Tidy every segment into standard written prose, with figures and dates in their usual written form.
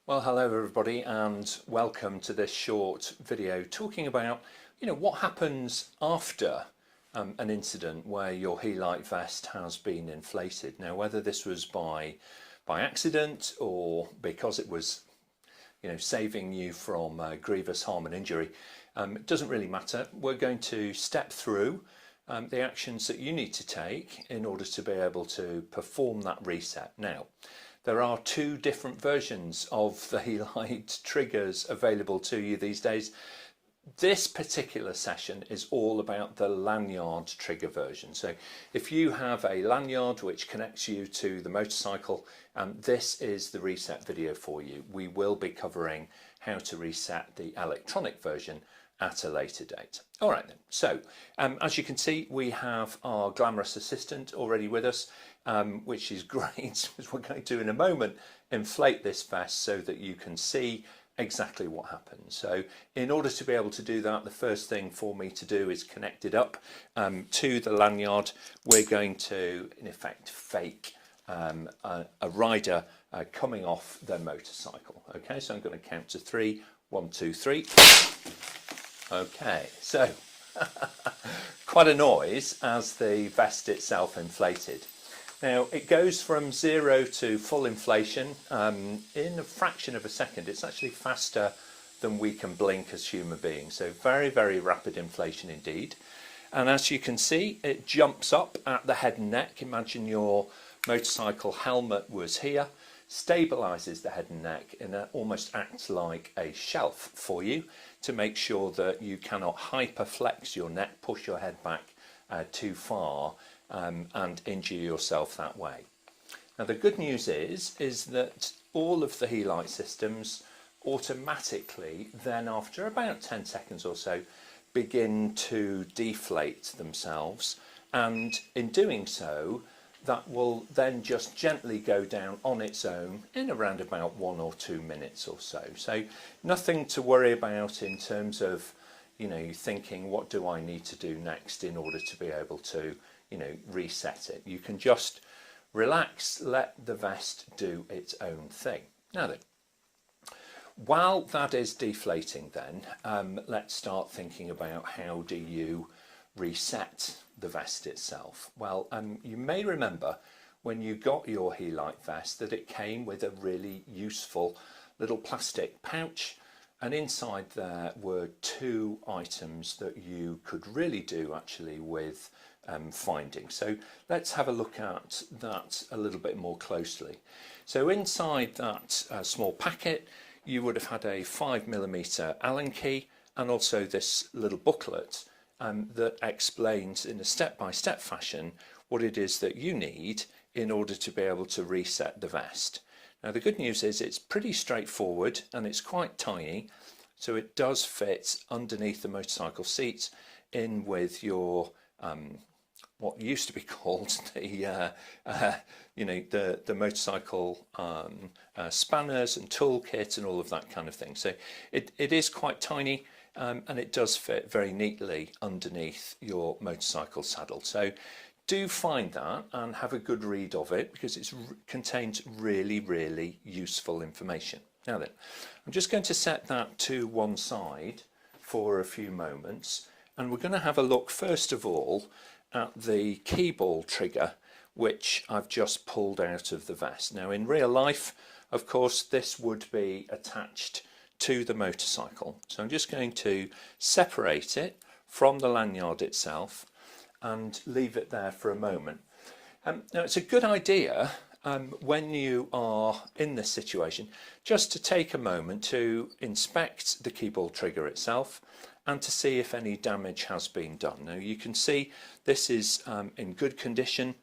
Well, hello everybody and welcome to this short video talking about, what happens after an incident where your Helite vest has been inflated. Now, whether this was by accident or because it was, saving you from grievous harm and injury, it doesn't really matter. We're going to step through the actions that you need to take in order to be able to perform that reset. Now, there are two different versions of the Helite triggers available to you these days. This particular session is all about the lanyard trigger version. So if you have a lanyard which connects you to the motorcycle, this is the reset video for you. We will be covering how to reset the electronic version at a later date. All right then, so as you can see, we have our glamorous assistant already with us, which is great because we're going to in a moment inflate this vest so that you can see exactly what happens. So in order to be able to do that, the first thing for me to do is connect it up to the lanyard. We're going to in effect fake a rider coming off their motorcycle. Okay, so I'm going to count to 3. 1, 2, 3. Okay, so quite a noise as the vest itself inflated. Now it goes from 0 to full inflation in a fraction of a second. It's actually faster than we can blink as human beings, so very, very rapid inflation indeed. And as you can see, it jumps up at the head and neck. Imagine your motorcycle helmet was here, stabilizes the head and neck, and it almost acts like a shelf for you to make sure that you cannot hyperflex your neck, push your head back too far and injure yourself that way. Now the good news is that all of the Helite systems automatically then, after about 10 seconds or so, begin to deflate themselves, and in doing so that will then just gently go down on its own in around about 1 or 2 minutes or so. So nothing to worry about in terms of, thinking what do I need to do next in order to be able to, reset it. You can just relax, let the vest do its own thing. Now then, while that is deflating then, let's start thinking about how do you reset the vest itself. Well, you may remember when you got your Helite vest that it came with a really useful little plastic pouch, and inside there were 2 items that you could really do actually with finding. So let's have a look at that a little bit more closely. So inside that small packet you would have had a 5mm Allen key and also this little booklet that explains in a step-by-step fashion what it is that you need in order to be able to reset the vest. Now the good news is it's pretty straightforward and it's quite tiny, so it does fit underneath the motorcycle seat in with your what used to be called the the motorcycle spanners and toolkit and all of that kind of thing. So it is quite tiny. And it does fit very neatly underneath your motorcycle saddle. So do find that and have a good read of it because it contains really, really useful information. Now then, I'm just going to set that to one side for a few moments, and we're going to have a look first of all at the keyball trigger which I've just pulled out of the vest. Now in real life, of course, this would be attached to the motorcycle. So I'm just going to separate it from the lanyard itself and leave it there for a moment. Now it's a good idea when you are in this situation just to take a moment to inspect the keyball trigger itself and to see if any damage has been done. Now you can see this is in good condition.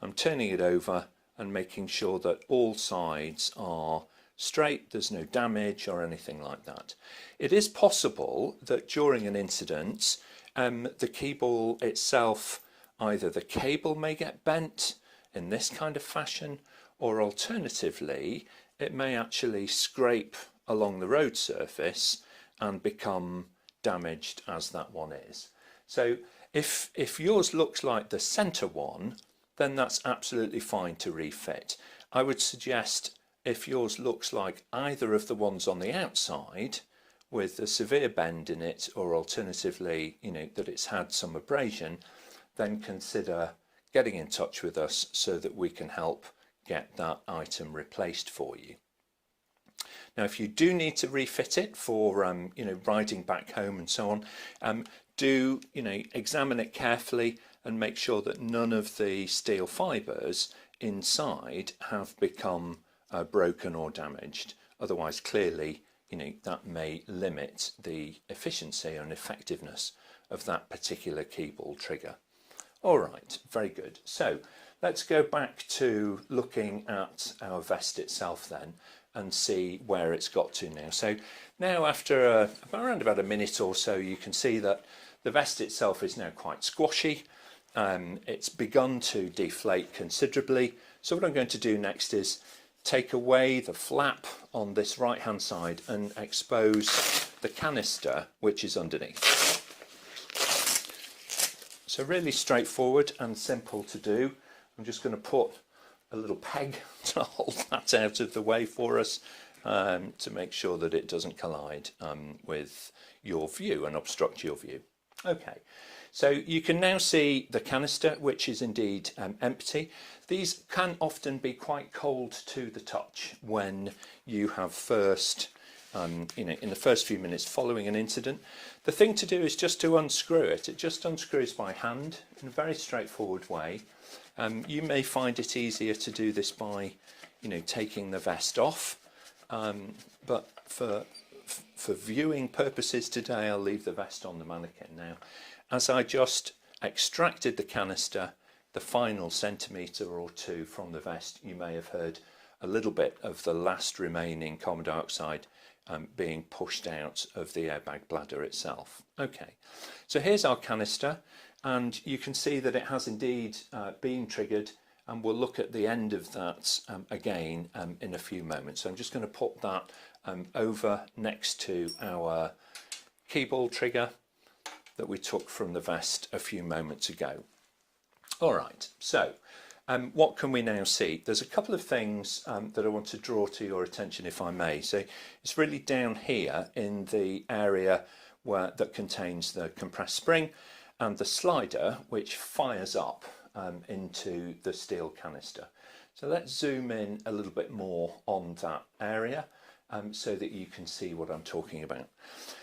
I'm turning it over and making sure that all sides are straight, there's no damage or anything like that. It is possible that during an incident the keyball itself, either the cable may get bent in this kind of fashion, or alternatively it may actually scrape along the road surface and become damaged as that one is. So if yours looks like the center one, then that's absolutely fine to refit. I would suggest if yours looks like either of the ones on the outside with a severe bend in it, or alternatively, that it's had some abrasion, then consider getting in touch with us so that we can help get that item replaced for you. Now, if you do need to refit it for riding back home and so on, do examine it carefully and make sure that none of the steel fibres inside have become broken or damaged. Otherwise, clearly, that may limit the efficiency and effectiveness of that particular keyball trigger. All right, very good. So let's go back to looking at our vest itself then and see where it's got to now. So now after around about a minute or so, you can see that the vest itself is now quite squashy. It's begun to deflate considerably. So what I'm going to do next is take away the flap on this right hand side and expose the canister which is underneath. So really straightforward and simple to do. I'm just going to put a little peg to hold that out of the way for us, to make sure that it doesn't collide with your view and obstruct your view. Okay, so you can now see the canister, which is indeed empty. These can often be quite cold to the touch when you have first, in the first few minutes following an incident. The thing to do is just to unscrew it. It just unscrews by hand in a very straightforward way. You may find it easier to do this by, taking the vest off, but for viewing purposes today, I'll leave the vest on the mannequin. Now, as I just extracted the canister, the final centimetre or two from the vest, you may have heard a little bit of the last remaining carbon dioxide being pushed out of the airbag bladder itself. Okay, so here's our canister, and you can see that it has indeed been triggered, and we'll look at the end of that again in a few moments. So I'm just going to put that over next to our keyball trigger that we took from the vest a few moments ago. All right, so what can we now see? There's a couple of things that I want to draw to your attention, if I may. So it's really down here in the area that contains the compressed spring and the slider, which fires up into the steel canister. So let's zoom in a little bit more on that area so that you can see what I'm talking about.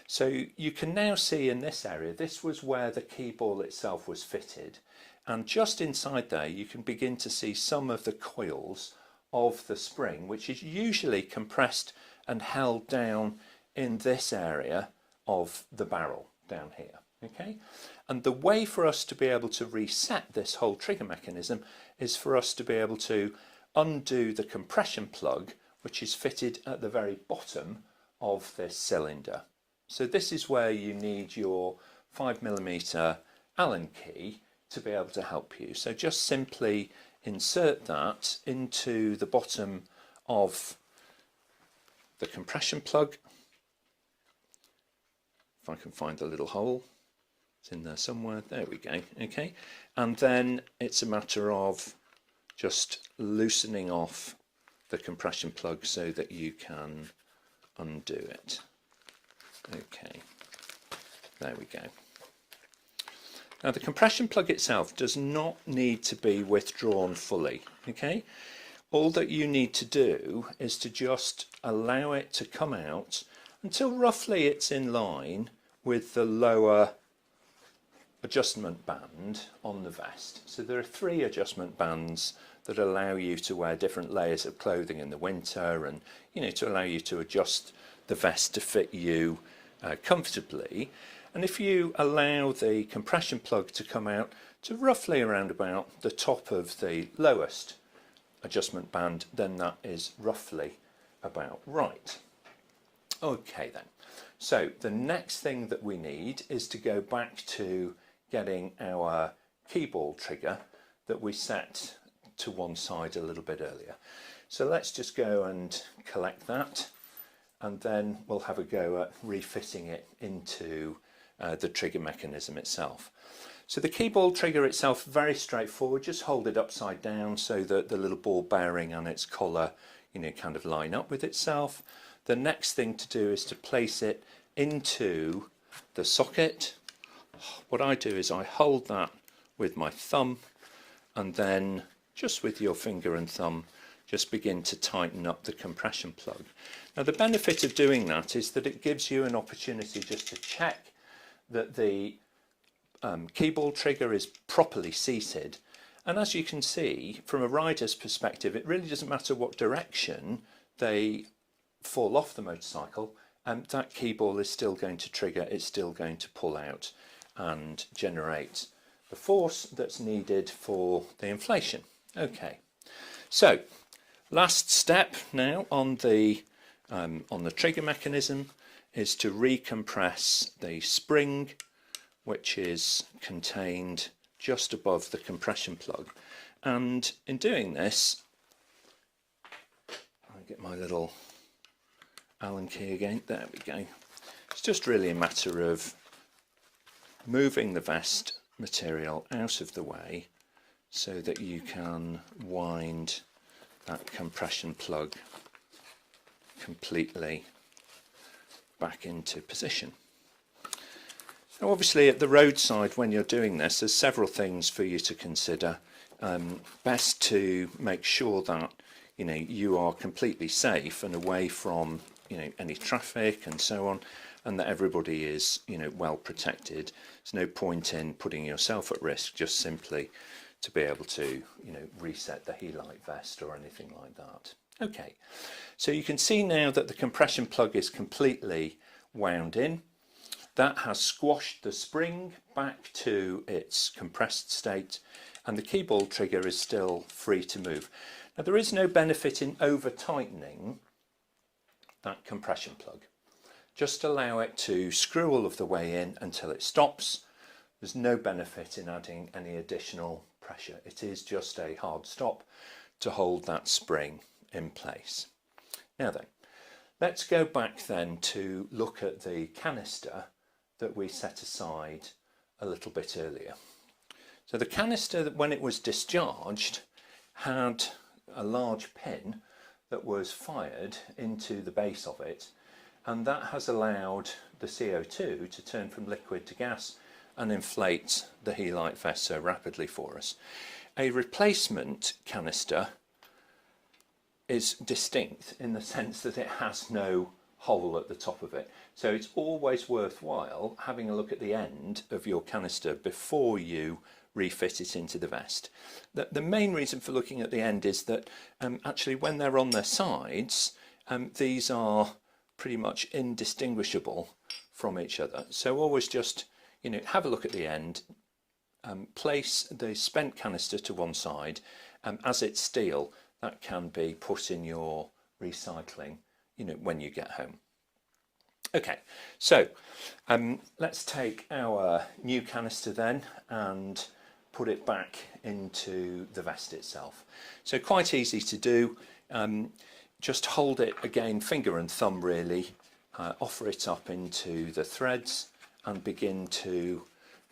So you can now see in this area, this was where the keyball itself was fitted. And just inside there, you can begin to see some of the coils of the spring, which is usually compressed and held down in this area of the barrel down here. Okay, and the way for us to be able to reset this whole trigger mechanism is for us to be able to undo the compression plug, which is fitted at the very bottom of this cylinder. So this is where you need your 5mm Allen key to be able to help you. So just simply insert that into the bottom of the compression plug. If I can find the little hole, it's in there somewhere. There we go. Okay, and then it's a matter of just loosening off the compression plug so that you can undo it. Okay, there we go. Now the compression plug itself does not need to be withdrawn fully. Okay, all that you need to do is to just allow it to come out until roughly it's in line with the lower adjustment band on the vest. So there are 3 adjustment bands that allow you to wear different layers of clothing in the winter, and to allow you to adjust the vest to fit you comfortably. And if you allow the compression plug to come out to roughly around about the top of the lowest adjustment band, then that is roughly about right. Okay then, so the next thing that we need is to go back to getting our keyball trigger that we set to one side a little bit earlier. So let's just go and collect that, and then we'll have a go at refitting it into the trigger mechanism itself. So the keyball trigger itself, very straightforward. Just hold it upside down so that the little ball bearing and its collar, kind of line up with itself. The next thing to do is to place it into the socket. What I do is I hold that with my thumb, and then just with your finger and thumb just begin to tighten up the compression plug. Now the benefit of doing that is that it gives you an opportunity just to check that the keyball trigger is properly seated, and as you can see from a rider's perspective, it really doesn't matter what direction they fall off the motorcycle, that keyball is still going to trigger, it's still going to pull out and generate the force that's needed for the inflation. Okay, so last step now on the trigger mechanism is to recompress the spring, which is contained just above the compression plug. And in doing this, I get my little Allen key again, there we go. It's just really a matter of moving the vest material out of the way so that you can wind that compression plug completely back into position. Now obviously at the roadside when you're doing this, there's several things for you to consider. Best to make sure that you are completely safe and away from any traffic and so on, and that everybody is well protected. There's no point in putting yourself at risk just simply to be able to reset the Helite vest or anything like that. Okay, so you can see now that the compression plug is completely wound in. That has squashed the spring back to its compressed state, and the keyball trigger is still free to move. Now there is no benefit in over tightening that compression plug. Just allow it to screw all of the way in until it stops. There's no benefit in adding any additional pressure. It is just a hard stop to hold that spring in place. Now then, let's go back then to look at the canister that we set aside a little bit earlier. So the canister, when it was discharged, had a large pin that was fired into the base of it, and that has allowed the CO2 to turn from liquid to gas and inflate the Helite vest so rapidly for us. A replacement canister is distinct in the sense that it has no hole at the top of it. So it's always worthwhile having a look at the end of your canister before you refit it into the vest. The main reason for looking at the end is that actually when they're on their sides, these are pretty much indistinguishable from each other. So always just have a look at the end, place the spent canister to one side. As it's steel, that can be put in your recycling when you get home. Okay, so let's take our new canister then and put it back into the vest itself. So quite easy to do. Just hold it again, finger and thumb really, offer it up into the threads and begin to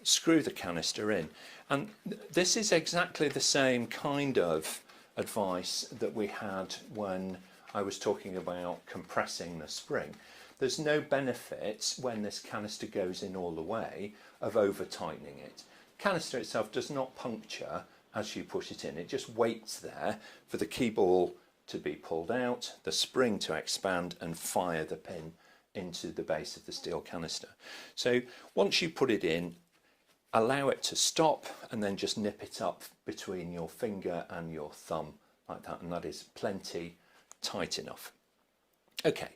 screw the canister in. And this is exactly the same kind of advice that we had when I was talking about compressing the spring. There's no benefit when this canister goes in all the way of over tightening it. Canister itself does not puncture as you put it in, it just waits there for the keyball to be pulled out, the spring to expand and fire the pin into the base of the steel canister. So once you put it in, allow it to stop and then just nip it up between your finger and your thumb like that, and that is plenty tight enough. Okay,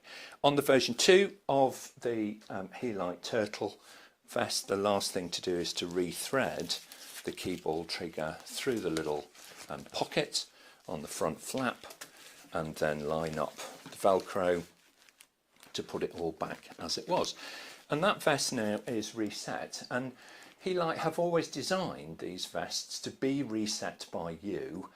on the version 2 of the Helite Turtle vest, the last thing to do is to rethread the keyball trigger through the little pocket on the front flap and then line up the Velcro to put it all back as it was. And that vest now is reset, and Helite have always designed these vests to be reset by you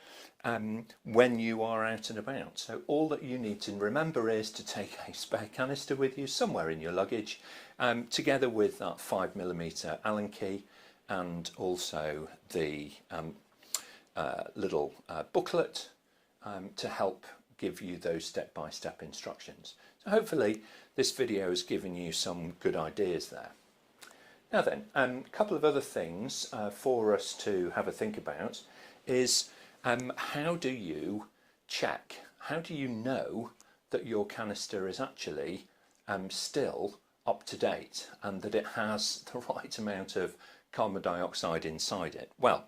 when you are out and about. So all that you need to remember is to take a spare canister with you somewhere in your luggage, together with that 5mm Allen key and also the little booklet to help give you those step-by-step instructions. So hopefully this video has given you some good ideas there. Now then, a couple of other things for us to have a think about is how do you check, how do you know that your canister is actually still up to date and that it has the right amount of carbon dioxide inside it? Well,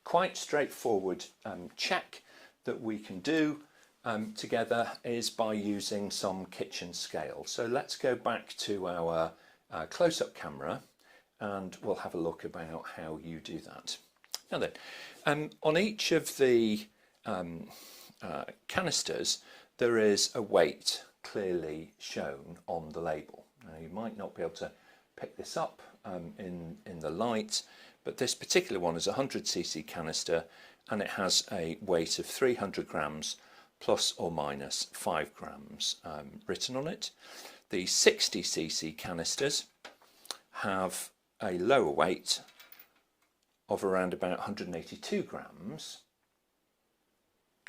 quite straightforward check that we can do together is by using some kitchen scale. So let's go back to our close-up camera and we'll have a look about how you do that. Now then, on each of the canisters there is a weight clearly shown on the label. Now you might not be able to pick this up in the light, but this particular one is a 100cc canister and it has a weight of 300 grams plus or minus 5 grams written on it. The 60cc canisters have a lower weight of around about 182 grams,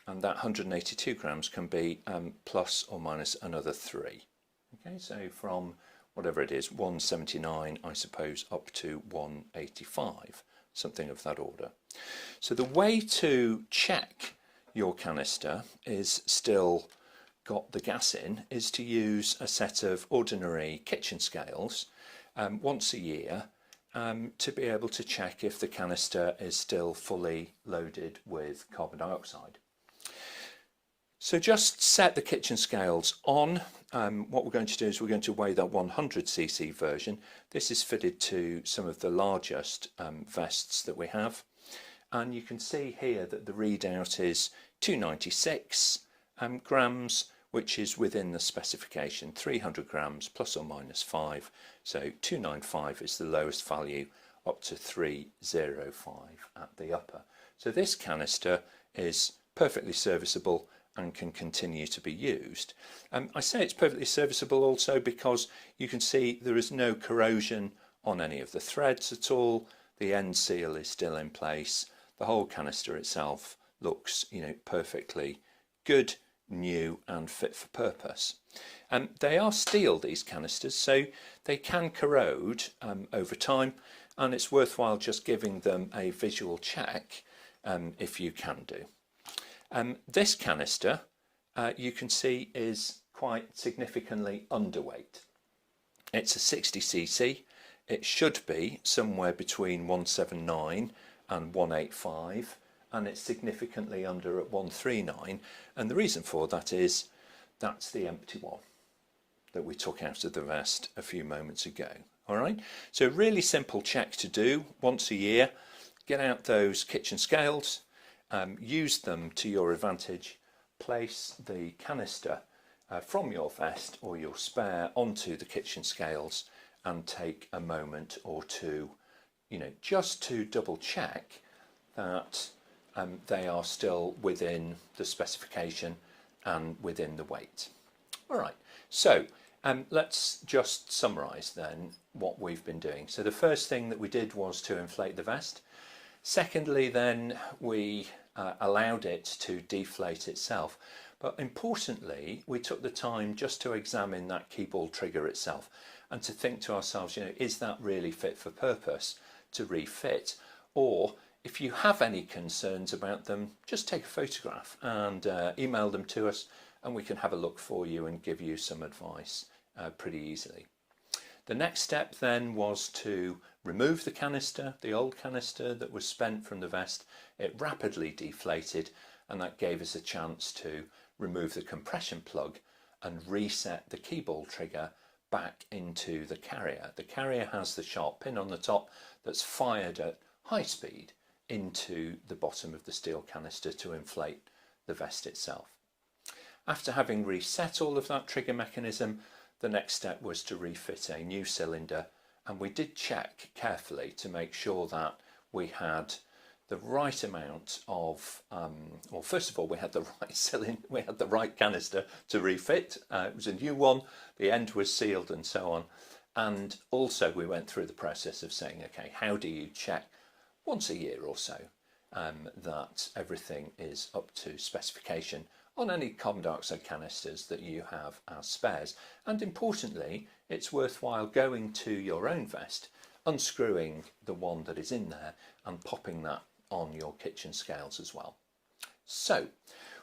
and that 182 grams can be plus or minus another 3. Okay, so from whatever it is, 179 I suppose up to 185, something of that order. So the way to check your canister is still got the gas in is to use a set of ordinary kitchen scales once a year to be able to check if the canister is still fully loaded with carbon dioxide. So just set the kitchen scales on. What we're going to do is we're going to weigh that 100cc version. This is fitted to some of the largest vests that we have, and you can see here that the readout is 296 grams, which is within the specification, 300 grams plus or minus 5. So 295 is the lowest value, up to 305 at the upper. So this canister is perfectly serviceable and can continue to be used. I say it's perfectly serviceable also because you can see there is no corrosion on any of the threads at all. The end seal is still in place. The whole canister itself looks, perfectly good, new and fit for purpose. They are steel, these canisters, so they can corrode over time, and it's worthwhile just giving them a visual check if you can do. This canister you can see is quite significantly underweight. It's a 60cc. It should be somewhere between 179 and 185, and it's significantly under at 139, and the reason for that is that's the empty one that we took out of the vest a few moments ago. Alright, so really simple check to do once a year. Get out those kitchen scales, use them to your advantage, place the canister from your vest or your spare onto the kitchen scales and take a moment or two, just to double check that they are still within the specification and within the weight. Alright, so let's just summarise then what we've been doing. So the first thing that we did was to inflate the vest. Secondly then we allowed it to deflate itself, but importantly we took the time just to examine that keyball trigger itself and to think to ourselves, is that really fit for purpose to refit? Or if you have any concerns about them, just take a photograph and email them to us, and we can have a look for you and give you some advice pretty easily. The next step then was to remove the canister, the old canister that was spent from the vest. It rapidly deflated, and that gave us a chance to remove the compression plug and reset the keyball trigger back into the carrier. The carrier has the sharp pin on the top that's fired at high speed into the bottom of the steel canister to inflate the vest itself. After having reset all of that trigger mechanism, the next step was to refit a new cylinder, and we did check carefully to make sure that we had the right amount of, well, first of all, we had the right cylinder, we had the right canister to refit. It was a new one, the end was sealed and so on. And also we went through the process of saying, okay, how do you check once a year or so that everything is up to specification on any carbon dioxide canisters that you have as spares. And importantly, it's worthwhile going to your own vest, unscrewing the one that is in there and popping that on your kitchen scales as well. So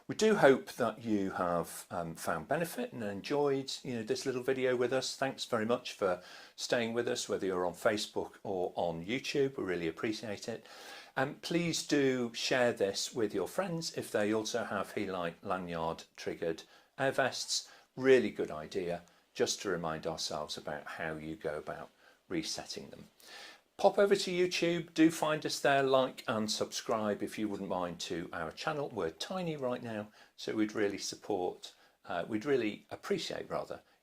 we do hope that you have found benefit and enjoyed this little video with us. Thanks very much for staying with us, whether you're on Facebook or on YouTube. We really appreciate it. And please do share this with your friends if they also have Helite lanyard triggered air vests. Really good idea, just to remind ourselves about how you go about resetting them. Pop over to YouTube, do find us there, like and subscribe if you wouldn't mind to our channel. We're tiny right now, so we'd really appreciate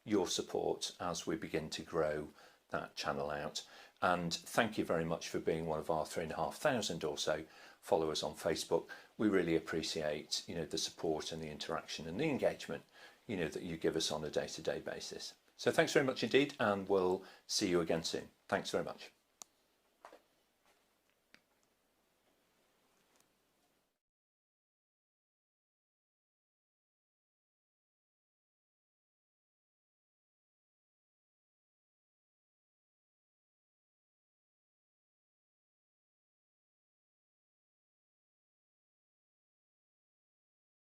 your support as we begin to grow that channel out. And thank you very much for being one of our 3,500 or so followers on Facebook. We really appreciate the support and the interaction and the engagement that you give us on a day-to-day basis. So thanks very much indeed, and we'll see you again soon. Thanks very much.